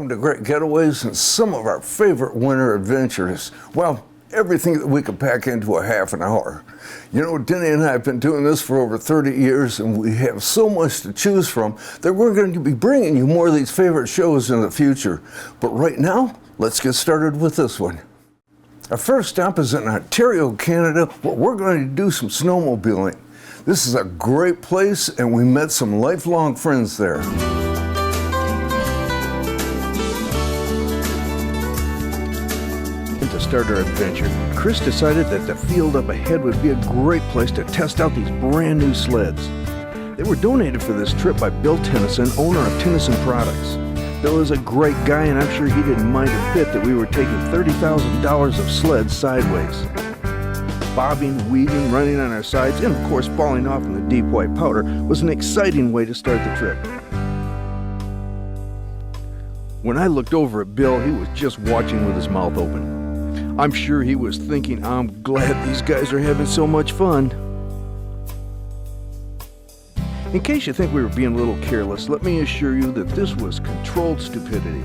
welcome to Great Getaways and some of our favorite winter adventures. Well, everything that we could pack into a half an hour. You know, Denny and I have been doing this for over 30 years and we have so much to choose from that we're going to be bringing you more of these favorite shows in the future. But right now, let's get started with this one. Our first stop is in Ontario, Canada, where we're going to do some snowmobiling. This is a great place and we met some lifelong friends there. To start our adventure, Chris decided that the field up ahead would be a great place to test out these brand new sleds. They were donated for this trip by Bill Tennyson, owner of Tennyson Products. Bill is a great guy and I'm sure he didn't mind a bit that we were taking $30,000 of sleds sideways. Bobbing, weaving, running on our sides, and of course falling off in the deep white powder was an exciting way to start the trip. When I looked over at Bill, he was just watching with his mouth open. I'm sure he was thinking, I'm glad these guys are having so much fun. In case you think we were being a little careless, let me assure you that this was controlled stupidity.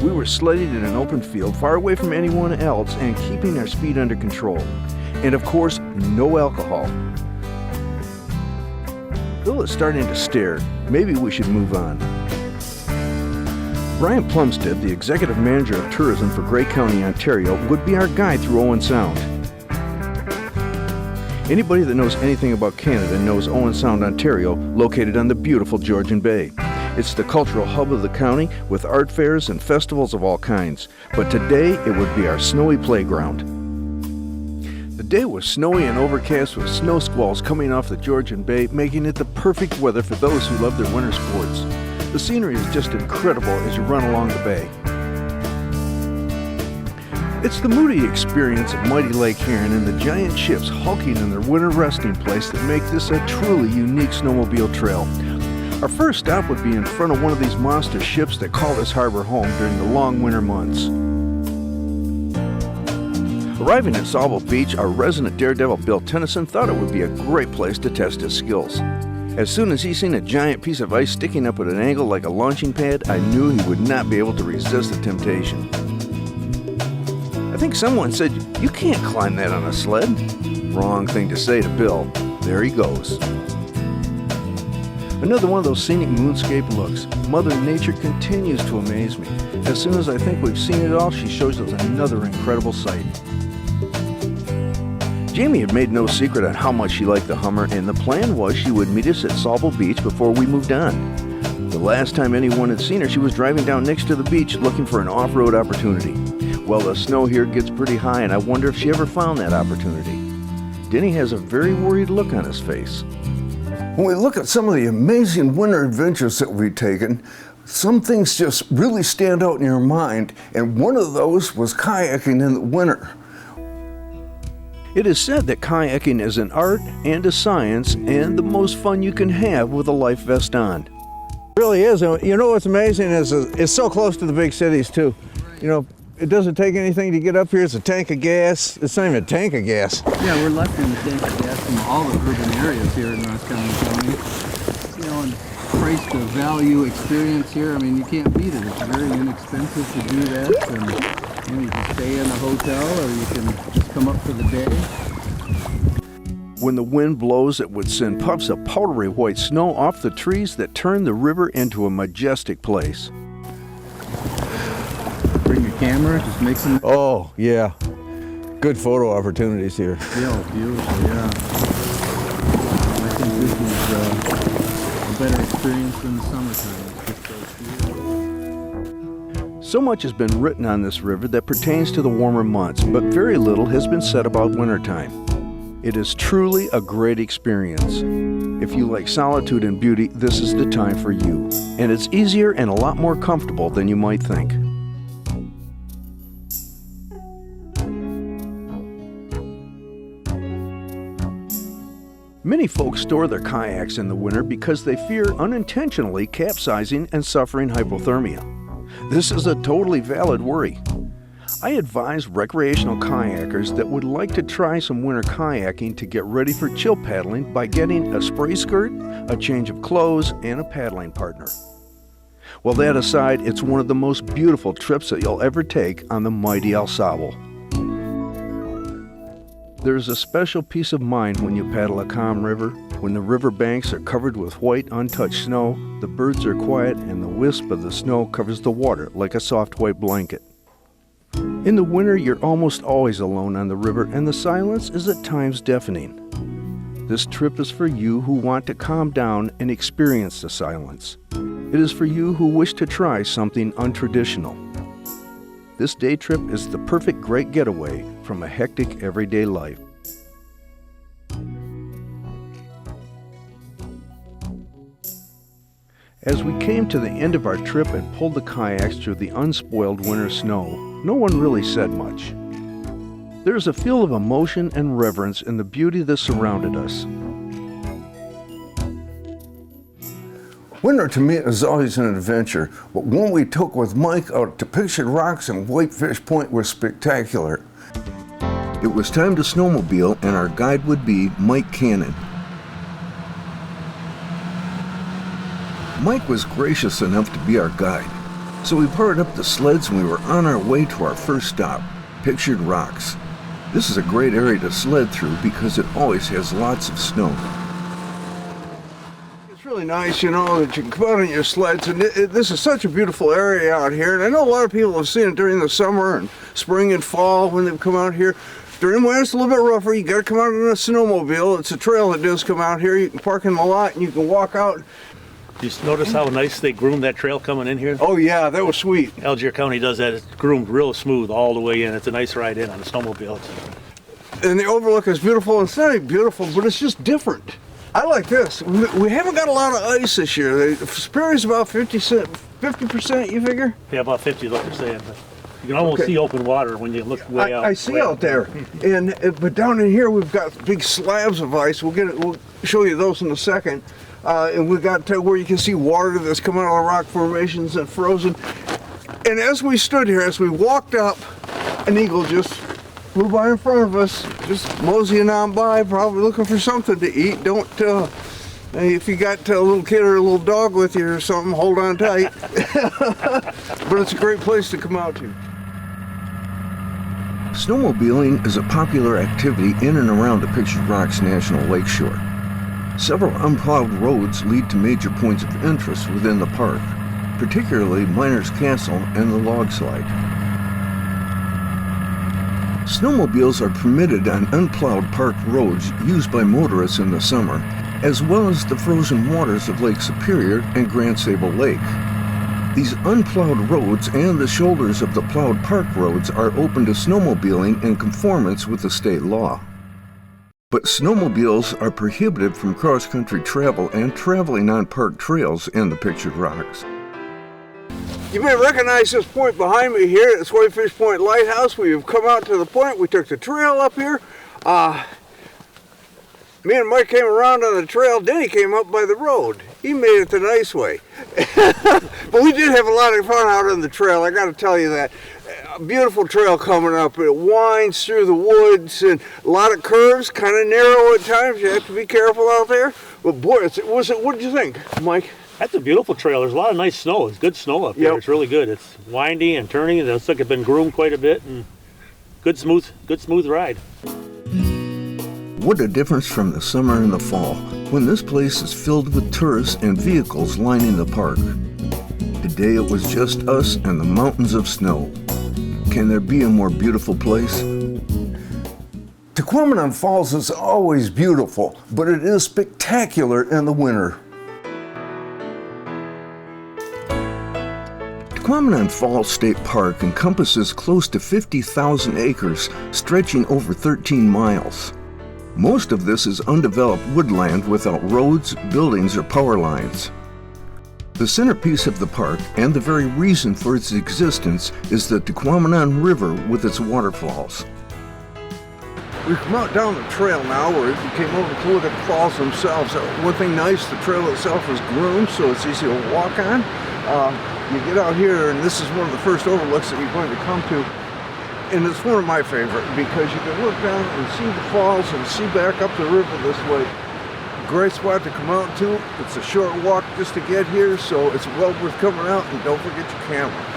We were sledding in an open field far away from anyone else and keeping our speed under control. And of course, no alcohol. Bill is starting to stare. Maybe we should move on. Brian Plumstead, the executive manager of tourism for Grey County, Ontario, would be our guide through Owen Sound. Anybody that knows anything about Canada knows Owen Sound, Ontario, located on the beautiful Georgian Bay. It's the cultural hub of the county with art fairs and festivals of all kinds. But today, it would be our snowy playground. The day was snowy and overcast with snow squalls coming off the Georgian Bay, making it the perfect weather for those who love their winter sports. The scenery is just incredible as you run along the bay. It's the moody experience of mighty Lake Huron and the giant ships hulking in their winter resting place that make this a truly unique snowmobile trail. Our first stop would be in front of one of these monster ships that call this harbor home during the long winter months. Arriving at Sauble Beach, our resident daredevil Bill Tennyson thought it would be a great place to test his skills. As soon as he seen a giant piece of ice sticking up at an angle like a launching pad, I knew he would not be able to resist the temptation. I think someone said, "You can't climb that on a sled." Wrong thing to say to Bill. There he goes. Another one of those scenic moonscape looks. Mother Nature continues to amaze me. As soon as I think we've seen it all, she shows us another incredible sight. Jamie had made no secret on how much she liked the Hummer, and the plan was she would meet us at Sauble Beach before we moved on. The last time anyone had seen her, she was driving down next to the beach looking for an off-road opportunity. Well, the snow here gets pretty high, and I wonder if she ever found that opportunity. Denny has a very worried look on his face. When we look at some of the amazing winter adventures that we've taken, some things just really stand out in your mind, and one of those was kayaking in the winter. It is said that kayaking is an art and a science and the most fun you can have with a life vest on. It really is. You know what's amazing is it's so close to the big cities too. You know, it doesn't take anything to get up here. It's a tank of gas. It's not even a tank of gas. Yeah, we're left in the tank of gas from all the urban areas here in North County. You know, and price to value experience here, I mean, you can't beat it. It's very inexpensive to do that. And you can stay in a hotel or you can just come up for the day. When the wind blows, it would send puffs of powdery white snow off the trees that turn the river into a majestic place. Bring your camera, just make some... Oh, yeah. Good photo opportunities here. Yeah, beautiful, yeah. I think this is a better experience than the summertime. So much has been written on this river that pertains to the warmer months, but very little has been said about wintertime. It is truly a great experience. If you like solitude and beauty, this is the time for you. And it's easier and a lot more comfortable than you might think. Many folks store their kayaks in the winter because they fear unintentionally capsizing and suffering hypothermia. This is a totally valid worry. I advise recreational kayakers that would like to try some winter kayaking to get ready for chill paddling by getting a spray skirt, a change of clothes, and a paddling partner. Well, that aside, it's one of the most beautiful trips that you'll ever take on the mighty Al Sable. There's a special peace of mind when you paddle a calm river, when the river banks are covered with white, untouched snow, the birds are quiet, and the wisp of the snow covers the water like a soft white blanket. In the winter, you're almost always alone on the river, and the silence is at times deafening. This trip is for you who want to calm down and experience the silence. It is for you who wish to try something untraditional. This day trip is the perfect great getaway from a hectic everyday life. As we came to the end of our trip and pulled the kayaks through the unspoiled winter snow, no one really said much. There is a feel of emotion and reverence in the beauty that surrounded us. Winter to me is always an adventure, but one we took with Mike out to Pictured Rocks and Whitefish Point was spectacular. It was time to snowmobile, and our guide would be Mike Cannon. Mike was gracious enough to be our guide, so we powered up the sleds and we were on our way to our first stop, Pictured Rocks. This is a great area to sled through because it always has lots of snow. It's really nice, you know, that you can come out on your sleds, and this is such a beautiful area out here, and I know a lot of people have seen it during the summer and spring and fall when they've come out here. During winter it's a little bit rougher. You got to come out on a snowmobile. It's a trail that does come out here. You can park in the lot and you can walk out. You notice how nice they groomed that trail coming in here? Oh yeah, that was sweet. Algiers County does that. It's groomed real smooth all the way in. It's a nice ride in on a snowmobile. And the overlook is beautiful. It's not even beautiful, but it's just different. I like this. We haven't got a lot of ice this year. The Superior's about 50%, you figure? Yeah, about 50 is what they're saying. But you can almost see open water when you look way out. I see out there. And but down in here we've got big slabs of ice. We'll show you those in a second. And we got to where you can see water that's coming out of the rock formations and frozen. And as we stood here, as we walked up, an eagle just flew by in front of us, just moseying on by, probably looking for something to eat. Don't, if you got a little kid or a little dog with you or something, hold on tight. But it's a great place to come out to. Snowmobiling is a popular activity in and around the Pictured Rocks National Lakeshore. Several unplowed roads lead to major points of interest within the park, particularly Miners Castle and the Log Slide. Snowmobiles are permitted on unplowed park roads used by motorists in the summer, as well as the frozen waters of Lake Superior and Grand Sable Lake. These unplowed roads and the shoulders of the plowed park roads are open to snowmobiling in conformance with the state law. But snowmobiles are prohibited from cross-country travel and traveling on park trails in the Pictured Rocks. You may recognize this point behind me here. It's Whitefish Point Lighthouse. We've come out to the point. We took the trail up here. Me and Mike came around on the trail. Denny came up by the road. He made it the nice way. But we did have a lot of fun out on the trail, I got to tell you that. A beautiful trail coming up. It winds through the woods and a lot of curves, kind of narrow at times. You have to be careful out there. But boy, what did you think, Mike? That's a beautiful trail. There's a lot of nice snow. It's good snow up here. It's really good. It's windy and turning. It looks like it's been groomed quite a bit, and good smooth ride. What a difference from the summer and the fall, when this place is filled with tourists and vehicles lining the park. Today it was just us and the mountains of snow. Can there be a more beautiful place? Tahquamenon Falls is always beautiful, but it is spectacular in the winter. Tahquamenon Falls State Park encompasses close to 50,000 acres stretching over 13 miles. Most of this is undeveloped woodland without roads, buildings, or power lines. The centerpiece of the park, and the very reason for its existence, is the Tahquamenon River with its waterfalls. We've come out down the trail now where we came over to look at the falls themselves. One thing nice, the trail itself is groomed, so it's easy to walk on. You get out here, and this is one of the first overlooks that you're going to come to. And it's one of my favorite because you can look down and see the falls and see back up the river this way. great spot to come out to. It's a short walk just to get here, so it's well worth coming out, and don't forget your camera.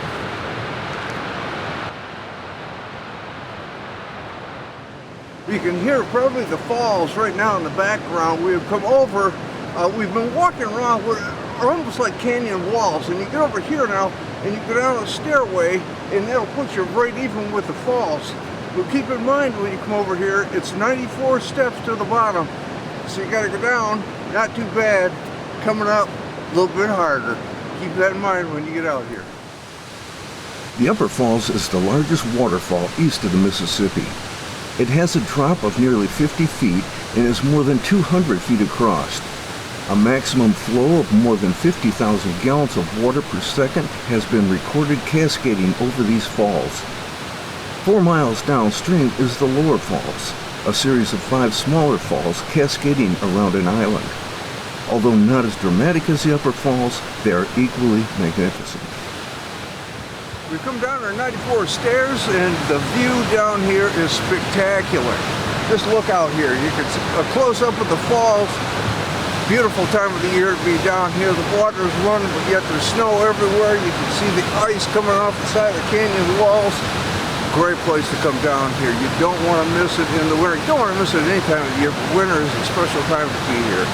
You can hear probably the falls right now in the background. We've come over, we've been walking around, we're almost like canyon walls, and you get over here now, and you go down a stairway, and that'll put you right even with the falls. But keep in mind when you come over here, it's 94 steps to the bottom, so you gotta go down, not too bad, coming up a little bit harder. Keep that in mind when you get out here. The Upper Falls is the largest waterfall east of the Mississippi. It has a drop of nearly 50 feet and is more than 200 feet across. A maximum flow of more than 50,000 gallons of water per second has been recorded cascading over these falls. 4 miles downstream is the Lower Falls, a series of 5 smaller falls cascading around an island. Although not as dramatic as the Upper Falls, they are equally magnificent. We come down our 94 stairs, and the view down here is spectacular. Just look out here. You can see a close-up of the falls. Beautiful time of the year to be down here. The water's running, but yet there's snow everywhere. You can see the ice coming off the side of the canyon walls. Great place to come down here. You don't want to miss it in the winter. You don't want to miss it any time of the year, but winter is a special time to be here.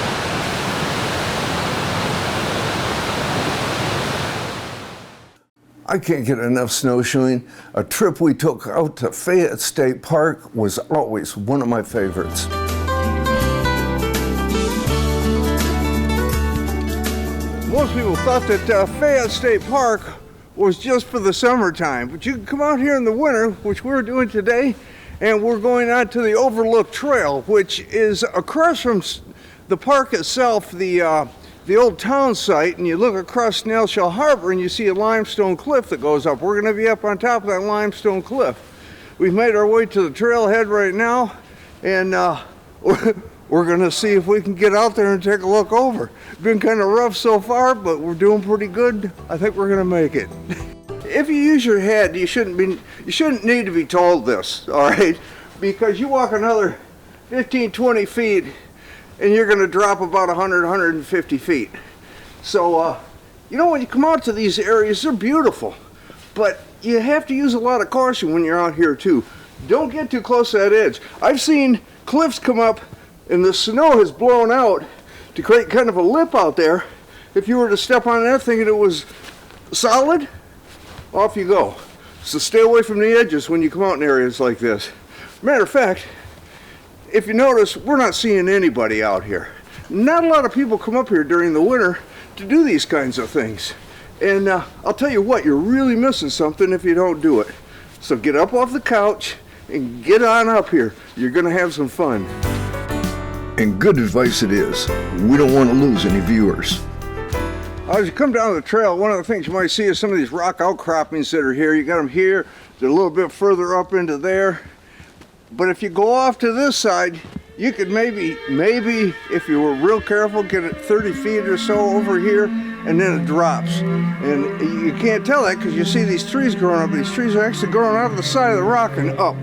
I can't get enough snowshoeing. A trip we took out to Fayette State Park was always one of my favorites. Most people thought that Fayette State Park was just for the summertime, but you can come out here in the winter, which we're doing today, and we're going out to the Overlook Trail, which is across from the park itself, the old town site, and you look across Snail Shell Harbor and you see a limestone cliff that goes up. We're going to be up on top of that limestone cliff. We've made our way to the trailhead right now, and we're going to see if we can get out there and take a look over. It's been kind of rough so far, but we're doing pretty good. I think we're going to make it. If you use your head, you shouldn't need to be told this, all right? Because you walk another 15, 20 feet, and you're going to drop about 100, 150 feet. So, you know, when you come out to these areas, they're beautiful, but you have to use a lot of caution when you're out here too. Don't get too close to that edge. I've seen cliffs come up and the snow has blown out to create kind of a lip out there. If you were to step on that thinking it was solid, off you go. So stay away from the edges when you come out in areas like this. Matter of fact, if you notice, we're not seeing anybody out here. Not a lot of people come up here during the winter to do these kinds of things. And I'll tell you what, you're really missing something if you don't do it. So get up off the couch and get on up here. You're gonna have some fun. And good advice it is. We don't want to lose any viewers. As you come down the trail, one of the things you might see is some of these rock outcroppings that are here. You got them here, they're a little bit further up into there. But if you go off to this side, you could maybe, if you were real careful, get it 30 feet or so over here, and then it drops. And you can't tell that because you see these trees growing up. These trees are actually growing out of the side of the rock and up.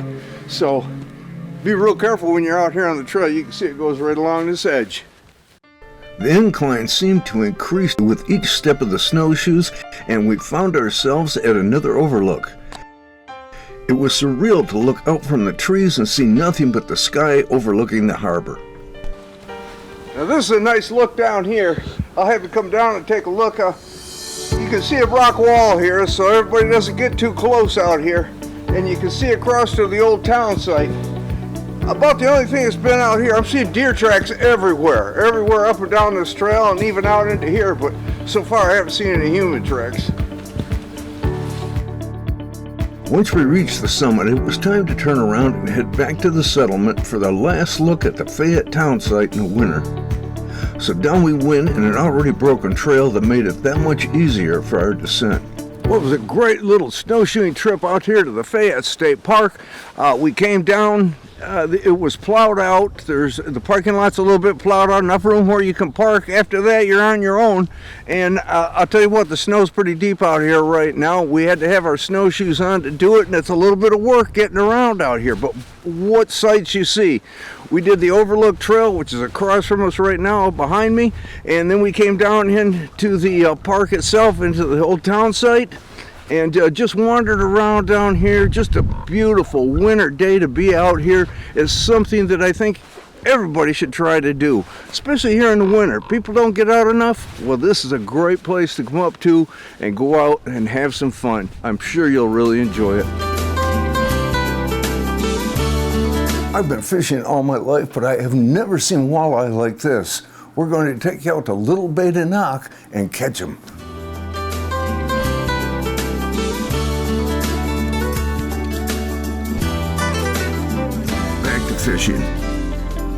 So be real careful when you're out here on the trail. You can see it goes right along this edge. The incline seemed to increase with each step of the snowshoes, and we found ourselves at another overlook. It was surreal to look out from the trees and see nothing but the sky overlooking the harbor. Now this is a nice look down here. I'll have you come down and take a look. You can see a rock wall here, so everybody doesn't get too close out here. And you can see across to the old town site. About the only thing that's been out here, I'm seeing deer tracks everywhere up and down this trail and even out into here, but so far I haven't seen any human tracks. Once we reached the summit, it was time to turn around and head back to the settlement for the last look at the Fayette town site in the winter. So down we went in an already broken trail that made it that much easier for our descent. Well, it was a great little snowshoeing trip out here to the Fayette State Park. We came down it was plowed out. There's the parking lot's a little bit plowed out, enough room where you can park. After that, you're on your own. And I'll tell you what, the snow's pretty deep out here right now. We had to have our snowshoes on to do it, and it's a little bit of work getting around out here. But what sights you see. We did the Overlook Trail, which is across from us right now behind me, and then we came down into the park itself, into the old town site, and just wandered around down here. Just a beautiful winter day to be out here. Is something that I think everybody should try to do, especially here in the winter. People don't get out enough. Well, this is a great place to come up to and go out and have some fun. I'm sure you'll really enjoy it. I've been fishing all my life, but I have never seen walleye like this. We're going to take you out to Little Bay de Noc and catch them. Back to fishing.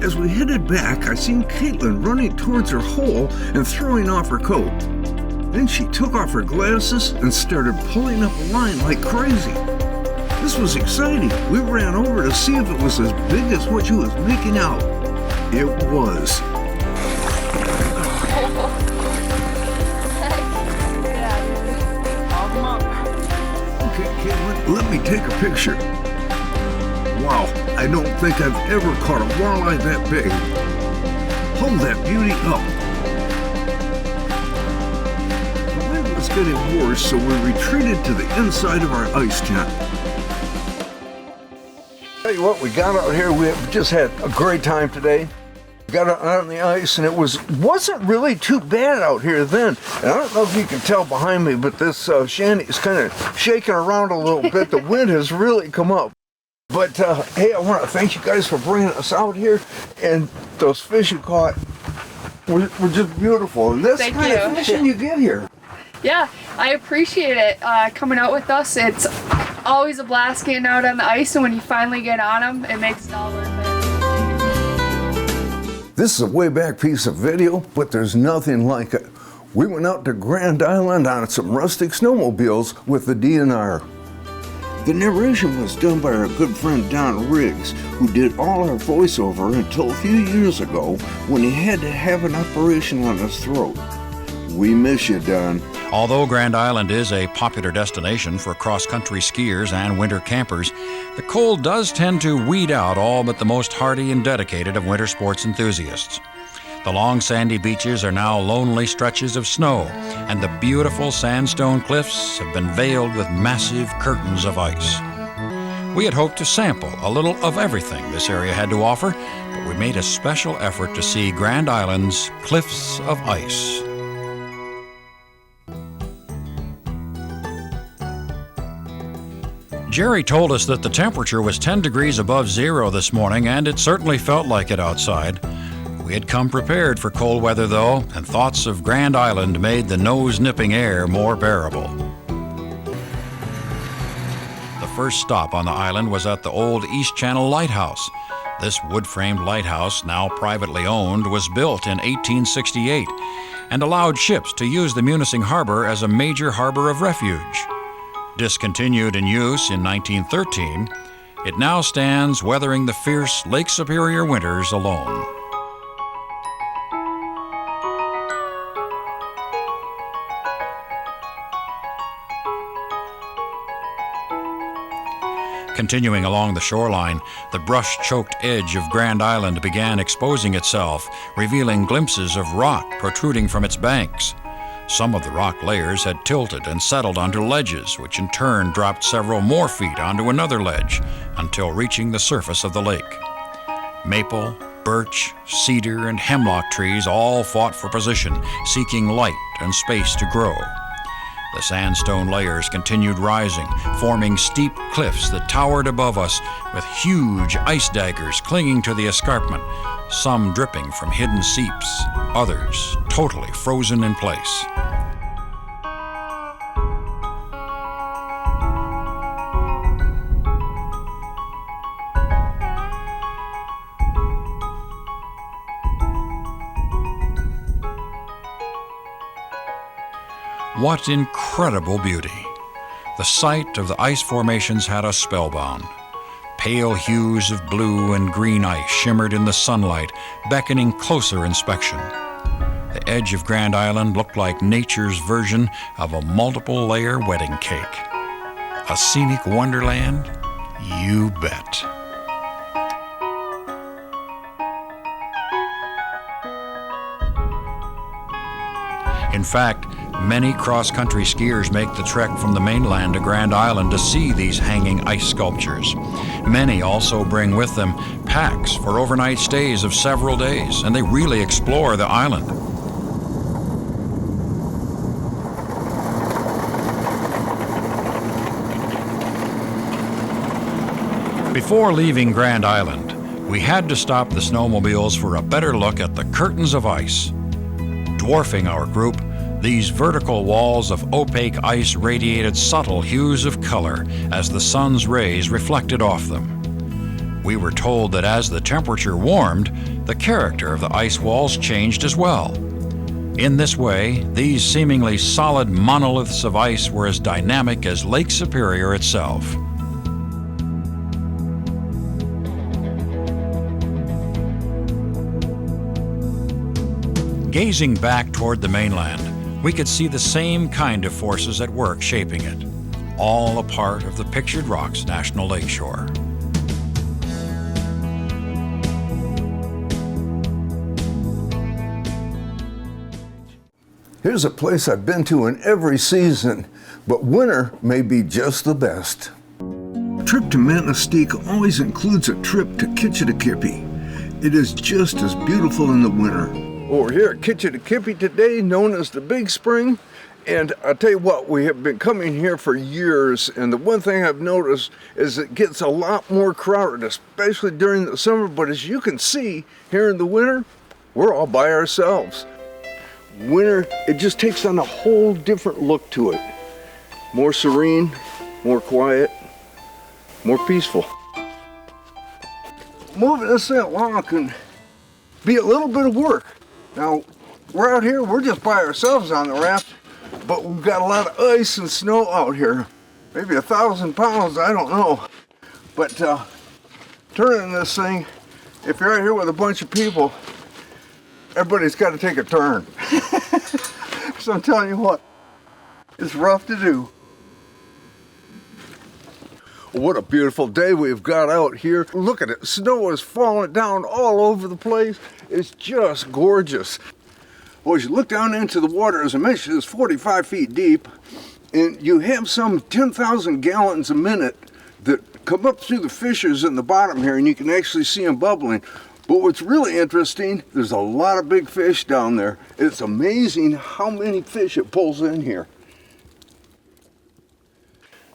As we headed back, I seen Caitlin running towards her hole and throwing off her coat. Then she took off her glasses and started pulling up a line like crazy. This was exciting. We ran over to see if it was as big as what she was making out. It was. Okay, Caitlin, let me take a picture. Wow, I don't think I've ever caught a walleye that big. Hold that beauty up. The wind was getting worse, so we retreated to the inside of our ice tent. Tell you what, we got out here, we just had a great time today. Got out on the ice, and it wasn't really too bad out here then. And I don't know if you can tell behind me, but this shanty is kind of shaking around a little bit. The wind has really come up. But hey, I want to thank you guys for bringing us out here, and those fish you caught were just beautiful. And that's the kind of fishing you get here. Yeah, I appreciate it coming out with us. It's always a blast getting out on the ice, and when you finally get on them, it makes it all worth it. This is a way back piece of video, but there's nothing like it. We went out to Grand Island on some rustic snowmobiles with the DNR. The narration was done by our good friend Don Riggs, who did all our voiceover until a few years ago when he had to have an operation on his throat. We miss you, Don. Although Grand Island is a popular destination for cross-country skiers and winter campers, the cold does tend to weed out all but the most hardy and dedicated of winter sports enthusiasts. The long sandy beaches are now lonely stretches of snow, and the beautiful sandstone cliffs have been veiled with massive curtains of ice. We had hoped to sample a little of everything this area had to offer, but we made a special effort to see Grand Island's cliffs of ice. Jerry told us that the temperature was 10 degrees above zero this morning, and it certainly felt like it outside. We had come prepared for cold weather, though, and thoughts of Grand Island made the nose-nipping air more bearable. The first stop on the island was at the old East Channel Lighthouse. This wood-framed lighthouse, now privately owned, was built in 1868 and allowed ships to use the Munising Harbor as a major harbor of refuge. Discontinued in use in 1913, it now stands weathering the fierce Lake Superior winters alone. Continuing along the shoreline, the brush-choked edge of Grand Island began exposing itself, revealing glimpses of rock protruding from its banks. Some of the rock layers had tilted and settled onto ledges, which in turn dropped several more feet onto another ledge until reaching the surface of the lake. Maple, birch, cedar, and hemlock trees all fought for position, seeking light and space to grow. The sandstone layers continued rising, forming steep cliffs that towered above us with huge ice daggers clinging to the escarpment, some dripping from hidden seeps, others totally frozen in place. What incredible beauty! The sight of the ice formations had us spellbound. Pale hues of blue and green ice shimmered in the sunlight, beckoning closer inspection. The edge of Grand Island looked like nature's version of a multiple-layer wedding cake. A scenic wonderland? You bet. In fact, many cross-country skiers make the trek from the mainland to Grand Island to see these hanging ice sculptures. Many also bring with them packs for overnight stays of several days, and they really explore the island. Before leaving Grand Island, we had to stop the snowmobiles for a better look at the curtains of ice. Dwarfing our group, these vertical walls of opaque ice radiated subtle hues of color as the sun's rays reflected off them. We were told that as the temperature warmed, the character of the ice walls changed as well. In this way, these seemingly solid monoliths of ice were as dynamic as Lake Superior itself. Gazing back toward the mainland, we could see the same kind of forces at work shaping it, all a part of the Pictured Rocks National Lakeshore. Here's a place I've been to in every season, but winter may be just the best. A trip to Manistee always includes a trip to Kitch-iti-kipi. It is just as beautiful in the winter. We're here at Kitch-iti-kipi today, known as the Big Spring. And I'll tell you what, we have been coming here for years, and the one thing I've noticed is it gets a lot more crowded, especially during the summer. But as you can see, here in the winter, we're all by ourselves. Winter, it just takes on a whole different look to it. More serene, more quiet, more peaceful. Moving this thing along can be a little bit of work. Now, we're out here, we're just by ourselves on the raft, but we've got a lot of ice and snow out here. Maybe 1,000 pounds, I don't know. But turning this thing, if you're out here with a bunch of people, everybody's got to take a turn. So I'm telling you what, it's rough to do. What a beautiful day we've got out here. Look at it, snow is falling down all over the place. It's just gorgeous. Well, as you look down into the water, as I mentioned, it's 45 feet deep, and you have some 10,000 gallons a minute that come up through the fissures in the bottom here, and you can actually see them bubbling. But what's really interesting, there's a lot of big fish down there. It's amazing how many fish it pulls in here.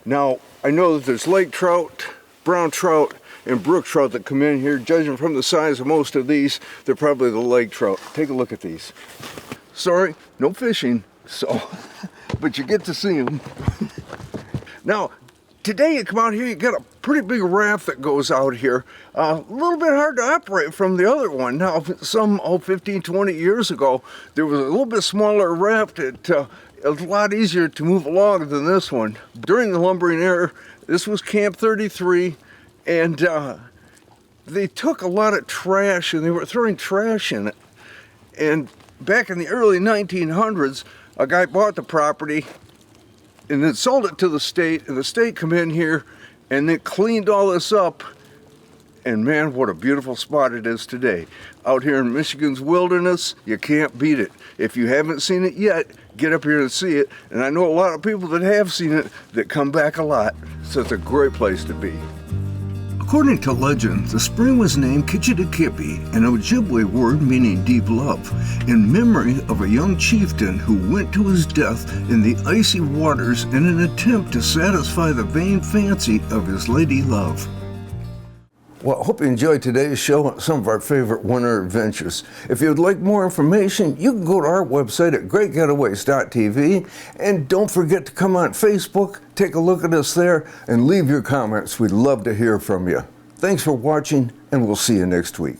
Now, I know that there's lake trout, brown trout, and brook trout that come in here. Judging from the size of most of these, they're probably the lake trout. Take a look at these. Sorry, no fishing, so, but you get to see them. Now, today you come out here, you got a pretty big raft that goes out here. A little bit hard to operate from the other one. Now, 15, 20 years ago, there was a little bit smaller raft. It was a lot easier to move along than this one. During the lumbering era, this was Camp 33, and they took a lot of trash and they were throwing trash in it. And back in the early 1900s, a guy bought the property and then sold it to the state, and the state come in here and they cleaned all this up. And man, what a beautiful spot it is today. Out here in Michigan's wilderness, you can't beat it. If you haven't seen it yet, get up here and see it. And I know a lot of people that have seen it that come back a lot. So it's a great place to be. According to legend, the spring was named Kitch-iti-kipi, an Ojibwe word meaning deep love, in memory of a young chieftain who went to his death in the icy waters in an attempt to satisfy the vain fancy of his lady love. Well, I hope you enjoyed today's show and some of our favorite winter adventures. If you'd like more information, you can go to our website at greatgetaways.tv, and don't forget to come on Facebook, take a look at us there, and leave your comments. We'd love to hear from you. Thanks for watching, and we'll see you next week.